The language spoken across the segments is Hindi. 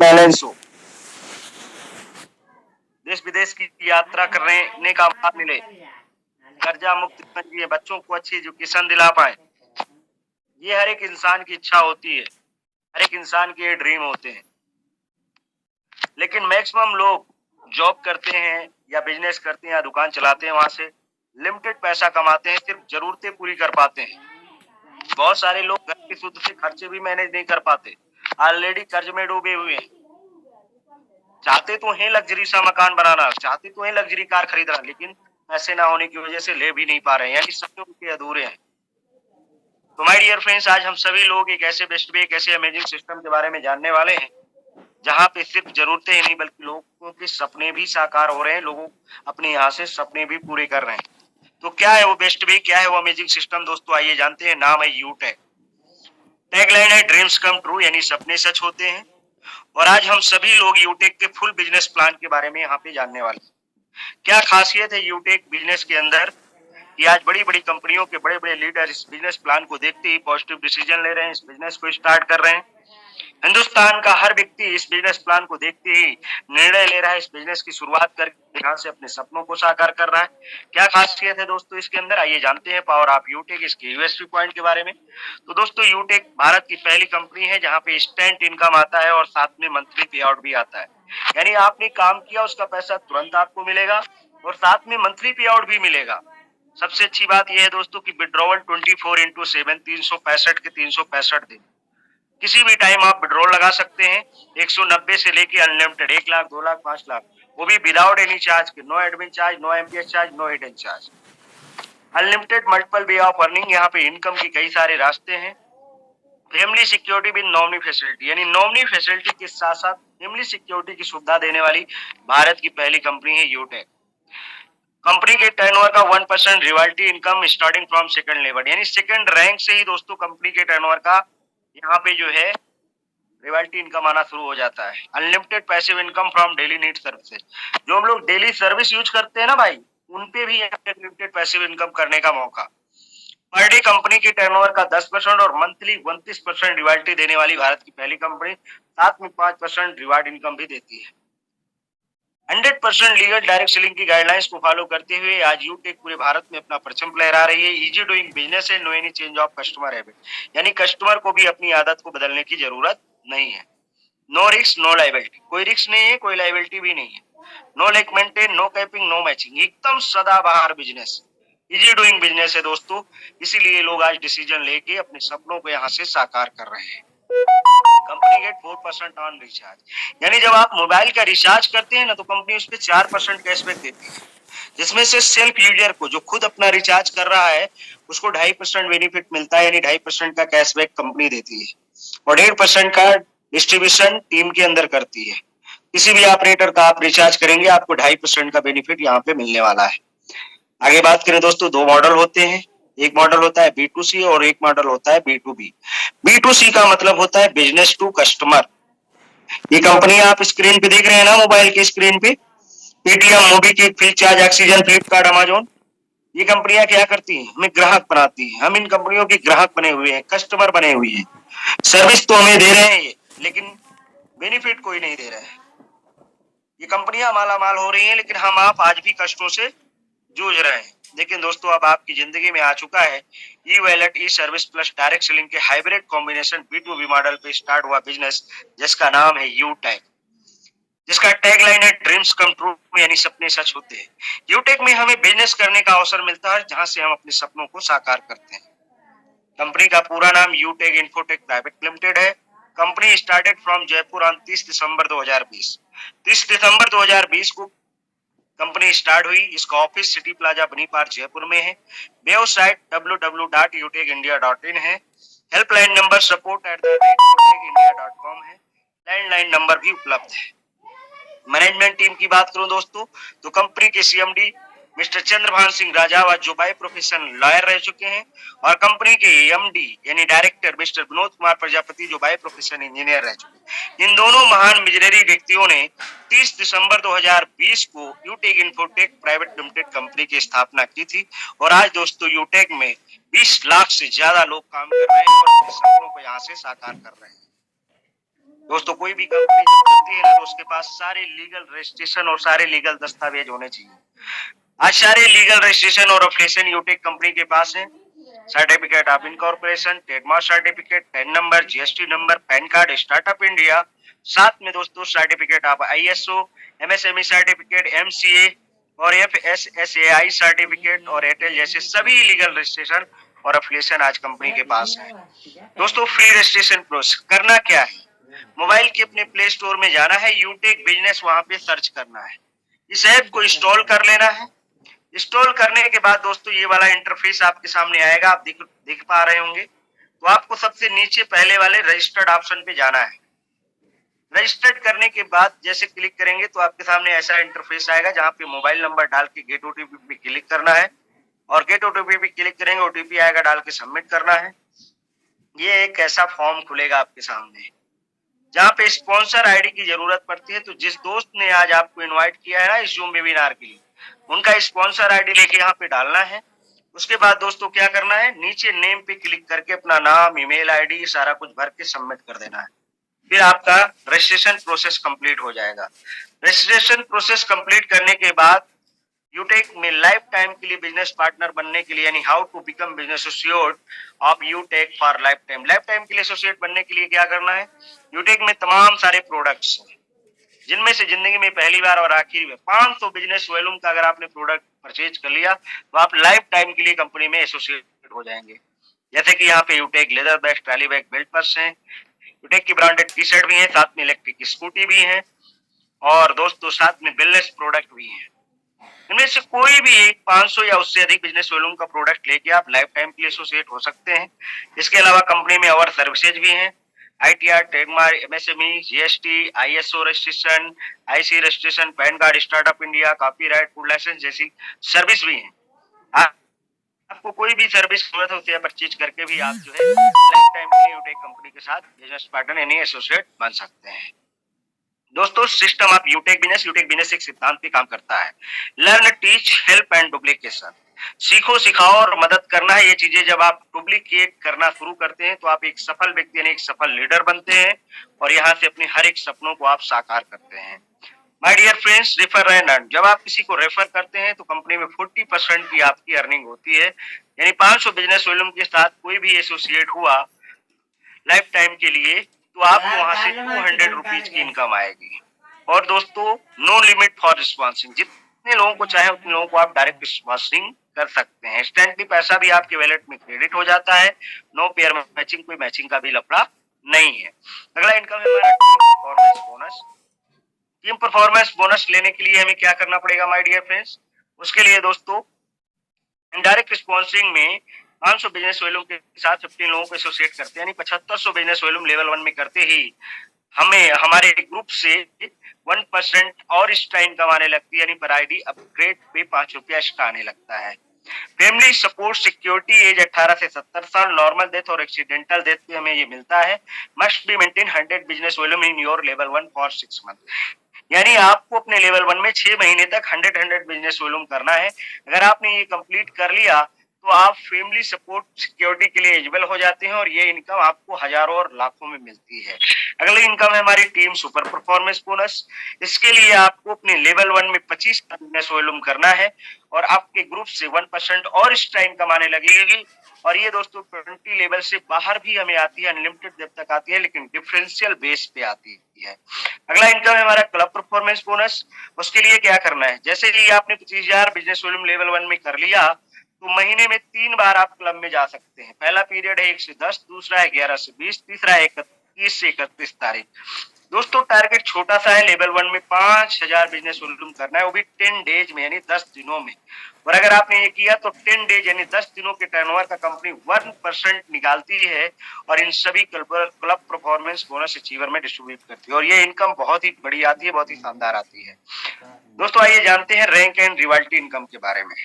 बैलेंस हो, देश विदेश की यात्रा करने का मौका मिले, कर्जा मुक्त जीवन जिए, बच्चों को अच्छी एजुकेशन दिला पाए, ये हर एक इंसान की इच्छा होती है, हर एक इंसान के ये ड्रीम होते हैं। लेकिन मैक्सिमम लोग जॉब करते हैं या बिजनेस करते हैं या दुकान चलाते हैं, वहां से लिमिटेड पैसा कमाते हैं, सिर्फ जरूरतें पूरी कर पाते हैं। बहुत सारे लोग घर के शुद्ध से खर्चे भी मैनेज नहीं कर पाते, ऑलरेडी कर्ज में डूबे हुए हैं। चाहते तो हैं लग्जरी सा मकान बनाना, चाहते तो हैं लग्जरी कार खरीदना, लेकिन पैसे ना होने की वजह से ले भी नहीं पा रहे हैं, यानी सपने उनके अधूरे हैं। तो माय डियर फ्रेंड्स, आज हम सभी लोग एक ऐसे बेस्ट वे, एक ऐसे अमेजिंग सिस्टम के बारे में जानने वाले हैं जहाँ पे सिर्फ जरूरतें ही नहीं बल्कि लोगों के सपने भी साकार हो रहे हैं, लोगों अपने यहाँ से सपने भी पूरे कर रहे हैं। तो क्या है वो बेस्ट वे, क्या है वो अमेजिंग सिस्टम दोस्तों, आइए जानते हैं। नाम है यूटेक। टैगलाइन है ड्रीम्स कम ट्रू, यानी सपने सच होते हैं। और आज हम सभी लोग यूटेक के फुल बिजनेस प्लान के बारे में यहाँ पे जानने वाले हैं। क्या खासियत है यूटेक बिजनेस के अंदर कि आज बड़ी बड़ी कंपनियों के बड़े बड़े लीडर इस बिजनेस प्लान को देखते ही पॉजिटिव डिसीजन ले रहे हैं, इस बिजनेस को स्टार्ट कर रहे हैं। हिंदुस्तान का हर व्यक्ति इस बिजनेस प्लान को देखते ही निर्णय ले रहा है, इस बिजनेस की शुरुआत करके यहाँ से अपने सपनों को साकार कर रहा है। क्या खासियत है दोस्तों इसके अंदर, आइए जानते हैं पावर ऑफ यूटेक, इसके यूएसपी पॉइंट के बारे में। तो दोस्तों यूटेक भारत की पहली कंपनी है जहाँ पे इंस्टेंट इनकम आता है और साथ में मंथली पे आउट भी आता है, यानी आपने काम किया उसका पैसा तुरंत आपको मिलेगा और साथ में मंथली पे आउट भी मिलेगा। सबसे अच्छी बात यह है दोस्तों की विड्रॉवल 24/7 365 के 365 दिन, किसी भी टाइम आप विड्रॉल लगा सकते हैं। 190 से लेके अनलिमिटेड 1 लाख 2 लाख 5 लाख, वो भी विदाउट एनी चार्ज के, no admin charge, no MPS charge, no hidden charge. Unlimited multiple way of earning, यहाँ पे इनकम के कई सारे रास्ते हैं। Family security with nominee facility, यानी नॉमिनी फैसिलिटी के साथ साथ फैमिली सिक्योरिटी की सुविधा देने वाली भारत की पहली कंपनी है यूटेक। कंपनी के टर्नओवर का 1% royalty income starting from second level, यानी सेकंड रैंक से ही दोस्तों कंपनी के टर्नओवर का यहाँ पे जो है रॉयल्टी इनकम आना शुरू हो जाता है। Unlimited passive income from daily need services, जो हम लोग डेली सर्विस यूज करते हैं ना भाई, उनपे भी अनलिमिटेड पैसिव इनकम करने का मौका। पर डे कंपनी की टर्नओवर का 10% और मंथली 29% रॉयल्टी देने वाली भारत की पहली कंपनी, साथ में 5% रिवार्ड इनकम भी देती है। 100% लीगल डायरेक्ट सेलिंग की गाइडलाइंस को फॉलो करते हुए आज यूटेक पूरे भारत में अपना परचम लहरा रही है। इजी डूइंग बिजनेस है, no any change of customer habit, यानी कस्टमर को भी अपनी आदत को बदलने की जरूरत नहीं है। नो रिस्क नो लाइबिलिटी, कोई रिस्क नहीं है, कोई लाइबिलिटी भी नहीं है। No leg maintain, no capping, no matching, एकदम सदाबहार बिजनेस, इजी डूइंग बिजनेस है दोस्तों। इसीलिए लोग आज डिसीजन लेके अपने सपनों को यहाँ से साकार कर रहे हैं। कंपनी गेट 4% ऑन रिचार्ज, यानी जब आप मोबाइल का रिचार्ज करते हैं ना तो कंपनी उस पर 4% कैशबैक देती है, जिसमें से सेल्फ यूजर को जो खुद अपना रिचार्ज कर रहा है उसको 2.5% बेनिफिट मिलता है, यानी 2.5% का कैशबैक कंपनी देती है और 1.5% का डिस्ट्रीब्यूशन टीम के अंदर करती है। किसी भी ऑपरेटर का आप रिचार्ज करेंगे आपको 2.5% का बेनिफिट यहाँ पे मिलने वाला है। आगे बात करें दोस्तों, दो मॉडल होते हैं, एक मॉडल होता है B2C और एक मॉडल होता है B2B। B2C का मतलब होता है बिजनेस टू कस्टमर। ये कंपनी आप स्क्रीन पे देख रहे हैं ना, मोबाइल की स्क्रीन पे, Paytm, MobiKwik, Freecharge, oxygen, Flipkart, Amazon, ये कंपनियां क्या करती हैं, हमें ग्राहक बनाती हैं। हम इन कंपनियों के ग्राहक बने हुए हैं, कस्टमर बने हुए हैं। सर्विस तो हमें दे रहे हैं ये, लेकिन बेनिफिट कोई नहीं दे रहा है। ये कंपनियां मालामाल हो रही हैं, लेकिन हम आप आज भी कष्टों से जूझ रहे हैं। लेकिन दोस्तों अब आपकी जिंदगी में आ चुका है ई वैलेट, ई सर्विस प्लस डायरेक्ट सेलिंग के हाइब्रिड कॉम्बिनेशन B2B मॉडल पे स्टार्ट हुआ बिजनेस, जिसका नाम है यूटेक, जिसका टैगलाइन है ड्रीम्स कम ट्रू, यानी सपने सच होते हैं। यूटेक में हमें बिजनेस करने का अवसर मिलता है जहां से हम अपने सपनों को साकार करते हैं। कंपनी का पूरा नाम यूटेक इन्फोटेक प्राइवेट लिमिटेड है। Company started from Jaipur on 30 दिसंबर 2020। 30 दिसंबर 2020 को कंपनी स्टार्ट हुई। इसका ऑफिस सिटी प्लाजा बनी पार्क जयपुर में है। वेबसाइट www.utekindia.in है। हेल्पलाइन नंबर support@utekindia.com है। लैंडलाइन नंबर भी उपलब्ध है। मैनेजमेंट टीम की बात करूं दोस्तों तो कंपनी के सीएमडी मिस्टर चंद्रभान सिंह राजावा जो बाय प्रोफेशन लॉयर रह चुके हैं, और कंपनी के एमडी यानी डायरेक्टर मिस्टर विनोद कुमार प्रजापति जो बाय प्रोफेशन इंजीनियर रह चुके हैं। इन दोनों महान विजनरी व्यक्तियों ने 30 दिसंबर 2020 को यूटेक इन्फोटेक प्राइवेट लिमिटेड कंपनी की स्थापना की थी। और आज दोस्तों यूटेक में 20 लाख से ज्यादा लोग काम कर रहे हैं और अपने सपनों को यहाँ से साकार कर रहे हैं। दोस्तों कोई भी कंपनी जब खुलती है ना तो उसके पास सारे लीगल रजिस्ट्रेशन और सारे लीगल दस्तावेज होने चाहिए। आज सारे लीगल रजिस्ट्रेशन और एफिलिएशन यूटेक कंपनी के पास है। Certificate of incorporation, trademark certificate, pan number, GST number, pan card, startup India, साथ में दोस्तों certificate of ISO, MSME certificate, MCA और एफएसएसएआई सर्टिफिकेट और एयरटेल जैसे सभी लीगल रजिस्ट्रेशन और एफिलिएशन आज कंपनी के पास है। दोस्तों फ्री रजिस्ट्रेशन प्रोसेस करना क्या है? मोबाइल के अपने प्ले स्टोर में जाना है, यूटेक बिजनेस वहां पे सर्च करना है, इस ऐप को इंस्टॉल कर लेना है। इंस्टॉल करने के बाद दोस्तों ये वाला इंटरफेस आपके सामने आएगा, आप दिख पा रहे होंगे। तो आपको सबसे नीचे पहले वाले रजिस्टर्ड ऑप्शन पे जाना है। रजिस्टर्ड करने के बाद जैसे क्लिक करेंगे तो आपके सामने ऐसा इंटरफेस आएगा जहाँ पे मोबाइल नंबर डाल के गेट ओटीपी पे क्लिक करना है और गेट ओटीपी पे क्लिक करेंगे, ओटीपी आएगा, डाल के सबमिट करना है। ये एक ऐसा फॉर्म खुलेगा आपके सामने जहाँ पे स्पॉन्सर आईडी की जरूरत पड़ती है। तो जिस दोस्त ने आज आपको इनवाइट किया है ना इस जूम वेबिनार के लिए, उनका स्पॉन्सर आईडी लेके यहाँ पे डालना है। उसके बाद दोस्तों क्या करना है, नीचे नेम पे क्लिक करके अपना नाम, ईमेल आईडी सारा कुछ भर के सबमिट कर देना है। फिर आपका रजिस्ट्रेशन प्रोसेस कंप्लीट हो जाएगा। रजिस्ट्रेशन प्रोसेस कंप्लीट करने के बाद यूटेक में लाइफ टाइम के लिए बिजनेस पार्टनर बनने के लिए यानी how to become business associate of Utech for lifetime के लिए एसोसिएट बनने के लिए क्या करना है, यूटेक में तमाम सारे प्रोडक्ट्स जिनमें से जिंदगी में पहली बार और आखिरी में 500 बिजनेस वॉल्यूम का अगर आपने प्रोडक्ट परचेज कर लिया तो आप लाइफ टाइम के लिए कंपनी में एसोसिएट हो जाएंगे। जैसे कि यहाँ पे Utek leather bag, trolley bag, belt purse हैं, यूटेक की ब्रांडेड टी शर्ट भी है, साथ में इलेक्ट्रिक स्कूटी भी है और दोस्तों साथ में वेलनेस प्रोडक्ट भी है। इनमें से कोई भी एक 500 या उससे अधिक बिजनेस वॉल्यूम का प्रोडक्ट लेके आप लाइफ टाइम के लिए एसोसिएट हो सकते हैं। इसके अलावा कंपनी में और सर्विसेज भी हैं, ITR, trademark, MSME, GST, ISO registration, IC registration, PAN card, startup India, copyright, food licence जैसी सर्विस भी है। आपको कोई भी सर्विस जरूरत होती है परचेज करके भी आप जो है लाइफ टाइम के लिए यूटेक कंपनी के साथ बिजनेस पार्टनर यानी एसोसिएट बन सकते हैं। दोस्तों सिस्टम ऑफ यूटेक बिजनेस एक सिद्धांत पे काम करता है, learn, teach, help and duplication. सीखो, सिखाओ और मदद करना है। ये चीजें जब आप डुप्लीकेट करना शुरू करते हैं तो आप एक सफल व्यक्ति यानी एक सफल लीडर बनते हैं और यहाँ से अपने हर एक सपनों को आप साकार करते हैं। My dear friends, refer and earn. जब आप किसी को रेफर करते हैं तो कंपनी में 40% की आपकी अर्निंग होती है, यानी 500 बिजनेस वॉल्यूम के साथ कोई भी एसोसिएट हुआ लाइफ टाइम के लिए तो आपको वहां से 200 रुपीज की इनकम आएगी। और दोस्तों नो लिमिट फॉर स्पॉन्सरिंग, जितने लोगों को चाहे उतने लोगों को आप डायरेक्ट स्पॉन्सरिंग कर सकते हैं। इंस्टेंटली पैसा भी आपके वैलेट में क्रेडिट हो जाता है, नो पेयर मैचिंग, कोई मैचिंग का भी लफड़ा नहीं है। अगला इनकम है हमारा team performance bonus. Team performance bonus लेने के लिए हमें क्या करना पड़ेगा माय डियर फ्रेंड्स, उसके लिए दोस्तों इनडायरेक्ट स्पॉन्सरिंग में 500 बिजनेस वॉल्यूम के साथ 15 लोगों को एसोसिएट करते हैं, यानी 7500 बिजनेस वॉल्यूम लेवल 1 में करते ही हमें हमारे ग्रुप से 1% और एक्स्ट्रा इनकम आने लगती है, यानी पर आईडी अपग्रेड पे 5 रुपया एक्स्ट्रा आने लगता है। फैमिली सपोर्ट सिक्योरिटी एज 18 से 70 साल, नॉर्मल डेथ और एक्सीडेंटल डेथ पे हमें ये मिलता है। Must be maintain 100 business volume in your level 1 for 6 month, यानी आपको अपने लेवल 1 में 6 महीने तक 100 बिजनेस वॉल्यूम करना है। अगर आपने ये कंप्लीट कर लिया तो आप फैमिली सपोर्ट सिक्योरिटी के लिए एलिजिबल हो जाते हैं और ये इनकम आपको हजारों और लाखों में मिलती है। अगली इनकम है हमारी टीम सुपर परफॉर्मेंस बोनस। इसके लिए आपको अपने लेवल 1 में 25 बिजनेस वॉल्यूम करना है और आपके ग्रुप से 1% और एक्स्ट्रा इनकम आने लगेगी। और ये दोस्तों 20 लेवल से बाहर भी हमें आती है, अनलिमिटेड जब तक आती है, लेकिन डिफरेंशियल बेस पे आती है। अगला इनकम है हमारा क्लब परफॉर्मेंस बोनस। उसके लिए क्या करना है, जैसे ही आपने 25,000 बिजनेस वॉल्यूम लेवल 1 में कर लिया तो महीने में 3 बार आप क्लब में जा सकते हैं। पहला पीरियड है 1 से 10, दूसरा है 11 से 20, तीसरा है 31 से 31 तारीख। दोस्तों टारगेट छोटा सा है, लेवल 1 में 5000 बिजनेस वॉल्यूम करना है, वो भी 10 डेज में यानी 10 दिनों में। और अगर आपने ये किया तो 10 डेज यानी 10 दिनों के टर्नओवर का कंपनी 1% निकालती है और इन सभी क्लब परफॉर्मेंस बोनस अचीवर में डिस्ट्रीब्यूट करती है और ये इनकम बहुत ही बड़ी आती है, बहुत ही शानदार आती है। दोस्तों आइए जानते हैं रैंक एंड रिवाल्टी इनकम के बारे में।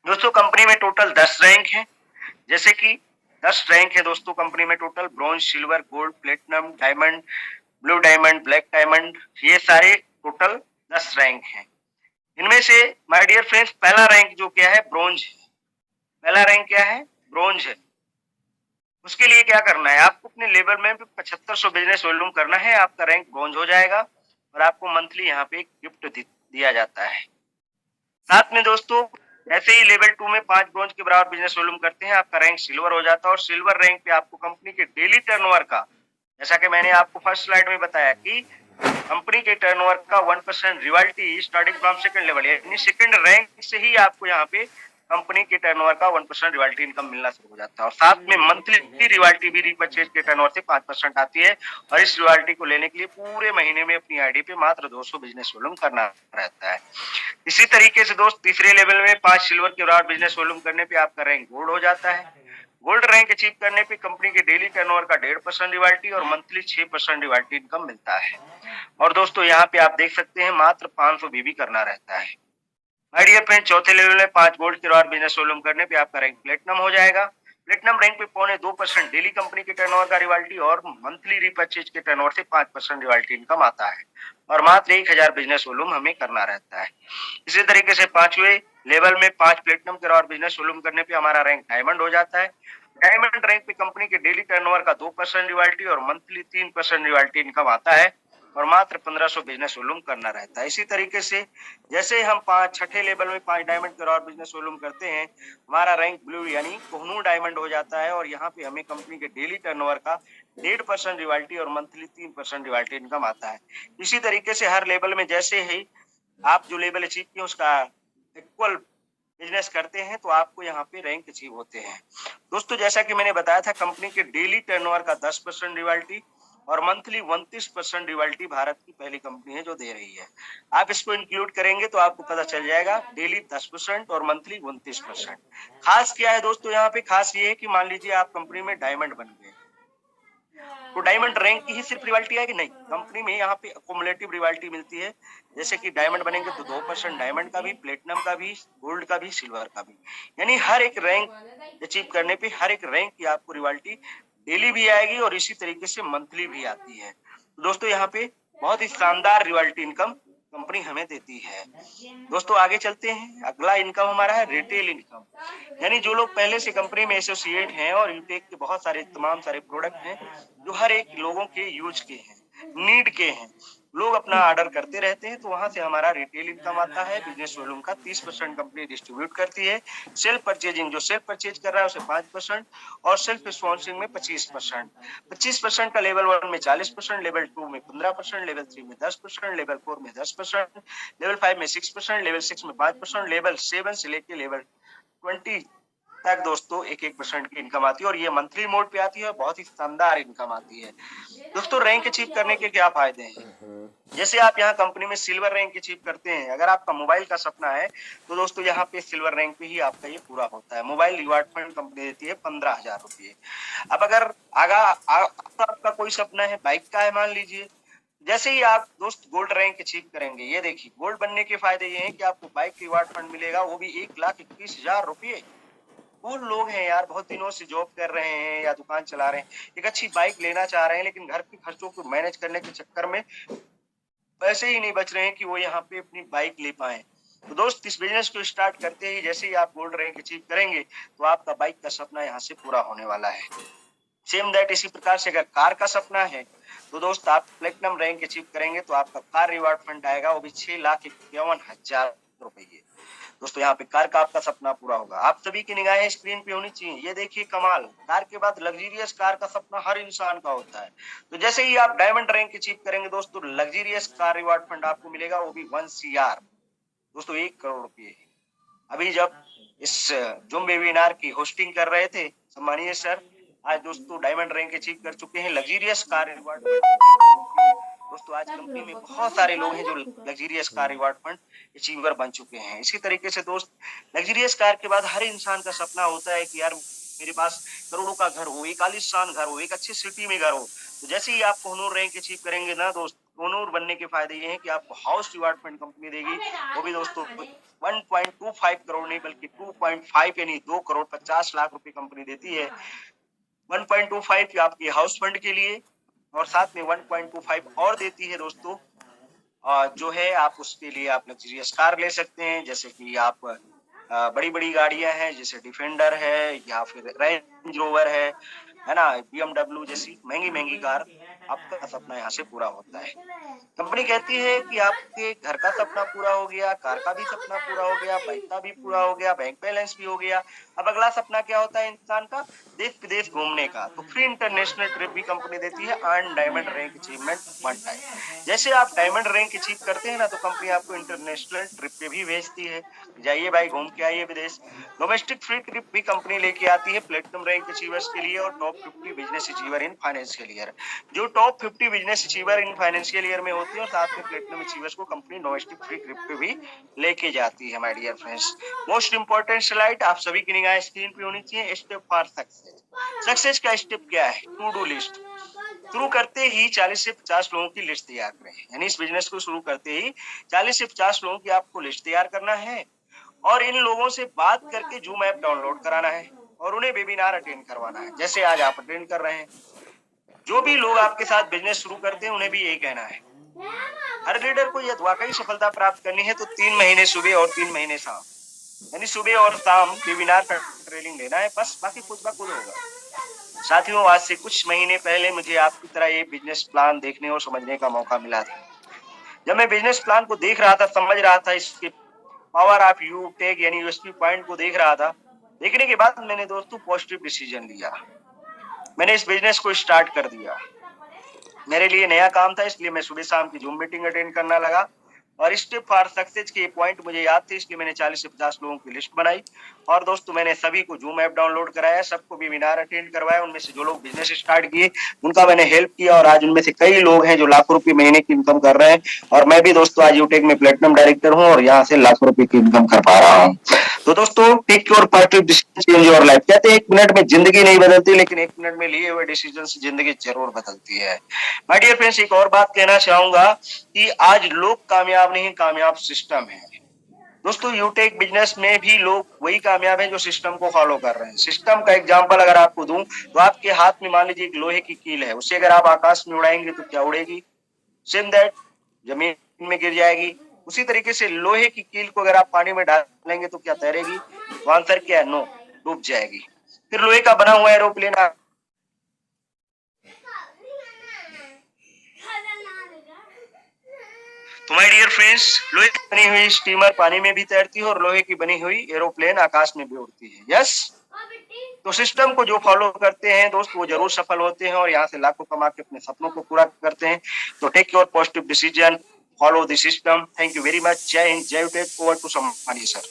दोस्तों कंपनी में टोटल 10 रैंक है, जैसे कि 10 रैंक है दोस्तों कंपनी में total, bronze, silver, gold, platinum, diamond, blue diamond, black diamond, ये सारे टोटल 10 रैंक हैं। इनमें से माय डियर फ्रेंड्स पहला रैंक जो क्या है ब्रॉन्ज है। पहला रैंक क्या है, ब्रॉन्ज है। उसके लिए क्या करना है, आपको अपने लेवल में 7500 बिजनेस वॉल्यूम करना है, आपका रैंक ब्रॉन्ज हो जाएगा और आपको मंथली यहाँ पे गिफ्ट दिया जाता है। साथ में दोस्तों ऐसे ही लेवल 2 में 5 ब्रॉन्ज के बराबर बिजनेस वॉल्यूम करते हैं, आपका रैंक सिल्वर हो जाता है और सिल्वर रैंक पे आपको कंपनी के डेली टर्नओवर का, जैसा कि मैंने आपको फर्स्ट स्लाइड में बताया कि कंपनी के टर्नओवर का 1% royalty starting from second level, यानी सेकंड रैंक से ही आपको यहाँ पे कंपनी के टर्नओवर का 1% रॉयल्टी इनकम मिलना शुरू हो जाता है और साथ में मंथली रॉयल्टी भी रीपरचेज के टर्नओवर से 5% आती है और इस रॉयल्टी को लेने के लिए पूरे महीने में अपनी आईडी पे मात्र 200 बिजनेस वॉल्यूम करना रहता है। इसी तरीके से दोस्त तीसरे लेवल में 5 सिल्वर के बराबर बिजनेस वॉल्यूम करने पे आपका रैंक गोल्ड हो जाता है। गोल्ड रैंक अचीव करने पे कंपनी के डेली टर्नओवर का 1.5% रॉयल्टी और मंथली 6% रॉयल्टी इनकम मिलता है। और दोस्तों यहाँ पे आप देख सकते हैं मात्र 500 बीबी करना रहता है। माय डियर फ्रेंड, चौथे लेवल में 5 गोल्ड के बराबर बिजनेस वॉल्यूम करने पे आपका रैंक प्लेटिनम हो जाएगा। प्लेटिनम रैंक पे 0.25% डेली कंपनी के टर्नओवर का रॉयल्टी और मंथली रीपरचेज के टर्नओवर से 5% रॉयल्टी इनकम आता है और मात्र 1000 बिजनेस वॉल्यूम हमें करना रहता है। इसी तरीके से पांचवे लेवल में 5 प्लेटिनम के बराबर बिजनेस वॉल्यूम करने पे हमारा रैंक डायमंड हो जाता है। डायमंड रैंक पे कंपनी के डेली टर्नओवर का 2% रॉयल्टी और मंथली 3% रॉयल्टी इनकम आता है और मात्र 1500 बिजनेस वॉल्यूम करना रहता है। इसी तरीके से जैसे हम छठे लेवल में 5 डायमंड के और बिजनेस वॉल्यूम करते हैं, हमारा रैंक ब्लू यानी कोहनूर डायमंड हो जाता है और यहाँ पे हमें कंपनी के डेली टर्नओवर का 1.5% रॉयल्टी और मंथली 3% रॉयल्टी इनकम आता है। इसी तरीके से हर लेवल में जैसे ही आप जो लेवल अचीव किए उसका इक्वल बिजनेस करते हैं तो आपको यहाँ पे रैंक अचीव होते हैं। दोस्तों जैसा कि मैंने बताया था, कंपनी के डेली टर्नओवर का 10% रॉयल्टी और मंथली 29% रॉयल्टी भारत की पहली कंपनी है जो दे रही है। आप इसको इंक्लूड करेंगे तो आपको पता चल जाएगा डेली 10% और मंथली 29%। खास क्या है दोस्तों, यहाँ पे खास ये है कि मान लीजिए आप कंपनी में डायमंड बन गए तो डायमंड रैंक की ही सिर्फ रिवाल्टी है कि नहीं, कंपनी में यहाँ पे अकोमुलेटिव रिवाल्टी मिलती है। जैसे कि डायमंड बनेंगे तो 2% डायमंड का भी, प्लेटिनम का भी, गोल्ड का भी, सिल्वर का भी, यानी हर एक रैंक अचीव करने पे हर एक रैंक की आपको रिवाल्टी डेली भी आएगी और इसी तरीके से मंथली भी आती है। तो दोस्तों यहाँ पे बहुत ही शानदार रिवाल्टी इनकम कंपनी हमें देती है। दोस्तों आगे चलते हैं, अगला इनकम हमारा है रिटेल इनकम, यानी जो लोग पहले से कंपनी में एसोसिएट हैं और यूटेक के बहुत सारे तमाम सारे प्रोडक्ट हैं जो हर एक लोगों के यूज के हैं, नीड के हैं, लोग अपना ऑर्डर करते रहते हैं तो वहां से हमारा रिटेल इनकम आता है। बिजनेस वॉल्यूम का 30% कंपनी डिस्ट्रीब्यूट करती है। सेल्फ परचेजिंग जो सेल्फ परचेज कर रहा है उसे 5% और सेल्फ स्पॉन्सरिंग में 25%। 25% का लेवल 1 में 40%, लेवल 2 में 15%, लेवल 3 में 10%, लेवल 4 में 10%, लेवल 5 में 6%, लेवल 6 में 5%, लेवल 7 से लेके लेवल 20 तक दोस्तों 1-1% की इनकम आती है और ये मंथली मोड पे आती है, बहुत ही शानदार इनकम आती है। दोस्तों रैंक अचीव करने के क्या फायदे हैं? जैसे आप यहाँ कंपनी में सिल्वर रैंक अचीव करते हैं, अगर आपका मोबाइल का सपना है तो दोस्तों यहाँ पे सिल्वर रैंक पे ही आपका ये पूरा होता है। मोबाइल रिवार्ड फंड कंपनी देती है 15,000 रुपये। अब अगर आपका कोई सपना है बाइक का है मान लीजिए, जैसे ही आप दोस्त गोल्ड रैंक अचीव करेंगे, ये देखिए गोल्ड बनने के फायदे ये हैं कि आपको बाइक रिवार्ड फंड मिलेगा, वो भी 1,21,000 रुपये। बहुत लोग हैं यार बहुत दिनों से जॉब कर रहे हैं या दुकान चला रहे हैं, एक अच्छी बाइक लेना चाह रहे हैं लेकिन घर के खर्चों को मैनेज करने के चक्कर में पैसे ही नहीं बच रहे हैं कि वो यहाँ पे अपनी बाइक ले पाए। तो दोस्त इस बिजनेस को स्टार्ट करते ही जैसे ही आप गोल्ड रैंक अचीव करेंगे तो आपका बाइक का सपना यहाँ से पूरा होने वाला है। सेम दैट इसी प्रकार से अगर कार का सपना है तो दोस्त आप प्लेटिनम रैंक अचीव करेंगे तो आपका कार रिवार्ड फंड आएगा, वो भी 6,51,000 रुपये। दोस्तों यहाँ पे कार का आपका सपना पूरा होगा। आप सभी की निगाहें स्क्रीन पे होनी चाहिए। ये देखिए कमाल, कार के बाद लग्जरियस कार का सपना हर इंसान का होता है। तो जैसे ही आप डायमंड रैंक अचीव करेंगे दोस्तों लग्जरियस कार रिवार्ड फंड आपको मिलेगा, वो भी 1 CR, दोस्तों 1 करोड़ रुपये। अभी जब इस जूम वेबिनार की होस्टिंग कर रहे थे सम्मानीय सर, आज दोस्तों डायमंड रैंक अचीव कर चुके हैं लग्जरियस कार रिवार्ड फंड। दोस्तों आज कंपनी में बहुत सारे लोग हैं जो luxurious car reward fund achiever बन चुके हैं। इसी तरीके से दोस्त लग्जरियस कार के बाद हर इंसान का सपना होता है कि यार मेरे पास करोड़ों का घर हो, एक आलीशान घर हो, एक अच्छी सिटी में घर हो। तो जैसे ही आप कोहिनूर रैंक अचीव करेंगे ना दोस्त, कोहिनूर बनने के फायदे ये हैं कि आपको हाउस रिवार्ड फंड कंपनी देगी, वो भी दोस्तों 1.25 करोड़ नहीं बल्कि 2.5 यानी 2,50,00,000 रुपए कंपनी देती है। 1.25 आपके हाउस फंड के लिए और साथ में 1.25 और देती है दोस्तों, जो है आप उसके लिए आप लग्जरियस कार ले सकते हैं। जैसे कि आप बड़ी बड़ी गाड़ियां हैं जैसे डिफेंडर है या फिर रेंज रोवर है, है ना, BMW जैसी महंगी कार, आपका सपना यहाँ से पूरा होता है। कंपनी कहती है कि आपके घर का सपना पूरा हो गया, कार का भी सपना पूरा हो गया, बाइक का भी पूरा हो गया, बैंक बैलेंस भी हो गया। अब अगला सपना क्या होता है इंसान का? देश विदेश घूमने का। तो फ्री इंटरनेशनल ट्रिप भी कंपनी देती है, earn diamond rank achievement 1 time. जैसे आप डायमंड रैंक अचीव करते हैं ना, तो कंपनी आपको इंटरनेशनल ट्रिप पे भी भेजती है, जाइए भाई घूम के आइए विदेश। डोमेस्टिक फ्री ट्रिप भी कंपनी लेके आती है प्लेटिनम रैंक अचीवर्स के लिए और top 50 business achiever in financial year. जो top 50 business achiever in financial year में होती है और साथ में प्लेटिनम अचीवर्स को कंपनी डोमेस्टिक फ्री ट्रिप पे भी लेके जाती है my dear friends. Most important slide आप सभी की निगाह स्क्रीन पे होनी चाहिए। Step for success. सक्सेस का स्टेप क्या है? To do list. शुरू करते ही 40 से 50 लोगों की लिस्ट तैयार करें। यानी इस बिजनेस को शुरू करते ही 40 से 50 लोगों की आपको लिस्ट तैयार करना है और इन लोगों से बात करके जूम ऐप डाउनलोड कराना है और उन्हें वेबिनार अटेंड करवाना है, जैसे आज आप अटेंड कर रहे हैं। जो भी लोग आपके साथ बिजनेस शुरू करते हैं उन्हें भी यही कहना है। हर लीडर को यह वाकई सफलता प्राप्त करनी है तो 3 महीने सुबह और 3 महीने शाम, यानी सुबह और शाम वेबिनार का ट्रेनिंग लेना है, बस बाकी खुद ब खुद होगा। साथियों, आज से कुछ महीने पहले मुझे आपकी तरह ये बिजनेस प्लान देखने और समझने का मौका मिला था। जब मैं बिजनेस प्लान को देख रहा था, समझ रहा था, इसके पावर ऑफ यू टेक यानी यूएसपी पॉइंट को देख रहा था, देखने के बाद मैंने दोस्तों पॉजिटिव डिसीजन लिया। मैंने इस बिजनेस को स्टार्ट कर दिया। मेरे लिए नया काम था, इसलिए मैं सुबह शाम की जूम मीटिंग अटेंड करना लगा और स्टेप फॉर सक्सेस के पॉइंट मुझे याद थे, इसलिए मैंने 40 से 50 लोगों की लिस्ट बनाई और दोस्तों मैंने सभी को जूम ऐप डाउनलोड कराया, सबको वेबिनार अटेंड करवाया। उनमें से जो लोग बिजनेस स्टार्ट किए उनका मैंने हेल्प किया और आज उनमें से कई लोग हैं जो लाखों रुपए महीने की इनकम कर रहे हैं और मैं भी दोस्तों आज यूटेक में प्लेटिनम डायरेक्टर हूँ और यहाँ से लाखों रुपए की इनकम कर पा रहा हूँ। तो दोस्तों take your positive decision change your life. कहते हैं 1 मिनट में जिंदगी नहीं बदलती, लेकिन 1 मिनट में लिए हुए डिसीजन से जिंदगी जरूर बदलती है। माय डियर फ्रेंड्स, एक और बात कहना चाहूंगा कि आज लोग कामयाब नहीं, कामयाब सिस्टम है। दोस्तों यूटेक बिजनेस में भी लोग वही कामयाब हैं जो सिस्टम को फॉलो कर रहे हैं। सिस्टम का एग्जांपल अगर आपको दूं तो आपके हाथ में मान लीजिए एक लोहे की कील है, उसे अगर आप आकाश में उड़ाएंगे तो क्या उड़ेगी? सेम दैट, जमीन में गिर जाएगी। उसी तरीके से लोहे की कील को अगर आप पानी में डालेंगे तो क्या तैरेगी? तो आंसर क्या है? नो, डूब जाएगी। फिर लोहे का बना हुआ एरोप्लेन, तो माय डियर फ्रेंड्स, लोहे की बनी हुई स्टीमर पानी में भी तैरती है और लोहे की बनी हुई एरोप्लेन आकाश में भी उड़ती है। यस, तो सिस्टम को जो फॉलो करते हैं दोस्त वो जरूर सफल होते हैं और यहाँ से लाखों कमा के अपने सपनों को पूरा करते हैं। तो take your positive decision, follow the system. Thank you very much. जय हिंद, जय टेक। ओवर टू सम्मानिए सर।